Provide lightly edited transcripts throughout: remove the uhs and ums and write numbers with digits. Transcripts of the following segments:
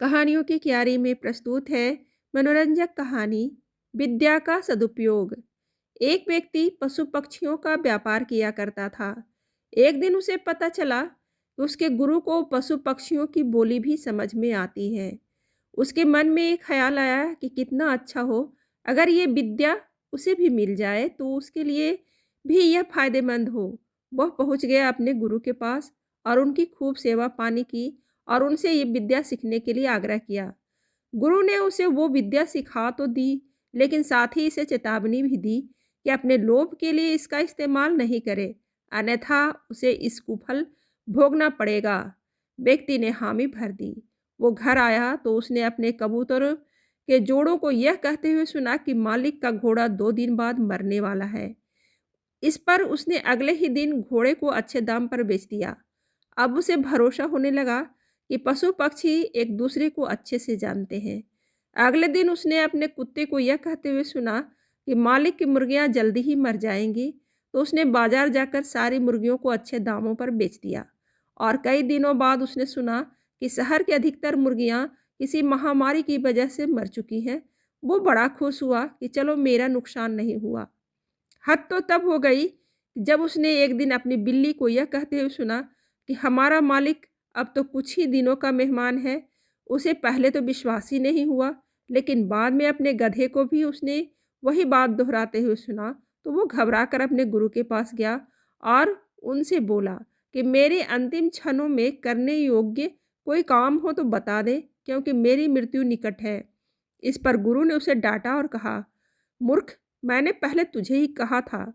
कहानियों की क्यारी में प्रस्तुत है मनोरंजक कहानी विद्या का सदुपयोग। एक व्यक्ति पशु पक्षियों का व्यापार किया करता था। एक दिन उसे पता चला कि उसके गुरु को पशु पक्षियों की बोली भी समझ में आती है। उसके मन में एक ख्याल आया कि कितना अच्छा हो अगर ये विद्या उसे भी मिल जाए तो उसके लिए भी यह फायदेमंद हो। वह पहुंच गया अपने गुरु के पास और उनकी खूब सेवा पानी की और उनसे ये विद्या सीखने के लिए आग्रह किया। गुरु ने उसे वो विद्या सिखा तो दी, लेकिन साथ ही इसे चेतावनी भी दी कि अपने लोभ के लिए इसका इस्तेमाल नहीं करे, अन्यथा उसे इस कुफल भोगना पड़ेगा। व्यक्ति ने हामी भर दी। वो घर आया तो उसने अपने कबूतर के जोड़ों को यह कहते हुए सुना कि मालिक का घोड़ा 2 दिन बाद मरने वाला है। इस पर उसने अगले ही दिन घोड़े को अच्छे दाम पर बेच दिया। अब उसे भरोसा होने लगा कि पशु पक्षी एक दूसरे को अच्छे से जानते हैं। अगले दिन उसने अपने कुत्ते को यह कहते हुए सुना कि मालिक की मुर्गियां जल्दी ही मर जाएंगी, तो उसने बाजार जाकर सारी मुर्गियों को अच्छे दामों पर बेच दिया। और कई दिनों बाद उसने सुना कि शहर की अधिकतर मुर्गियां किसी महामारी की वजह से मर चुकी हैं। वो बड़ा खुश हुआ कि चलो मेरा नुकसान नहीं हुआ। हद तो तब हो गई जब उसने एक दिन अपनी बिल्ली को यह कहते हुए सुना कि हमारा मालिक अब तो कुछ ही दिनों का मेहमान है। उसे पहले तो विश्वास ही नहीं हुआ, लेकिन बाद में अपने गधे को भी उसने वही बात दोहराते हुए सुना, तो वो घबरा कर अपने गुरु के पास गया और उनसे बोला कि मेरे अंतिम क्षणों में करने योग्य कोई काम हो तो बता दे, क्योंकि मेरी मृत्यु निकट है। इस पर गुरु ने उसे डांटा और कहा, मूर्ख, मैंने पहले तुझे ही कहा था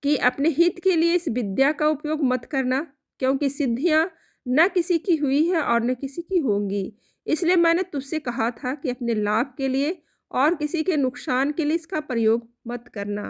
कि अपने हित के लिए इस विद्या का उपयोग मत करना, क्योंकि सिद्धियां न किसी की हुई है और न किसी की होंगी। इसलिए मैंने तुझसे कहा था कि अपने लाभ के लिए और किसी के नुकसान के लिए इसका प्रयोग मत करना।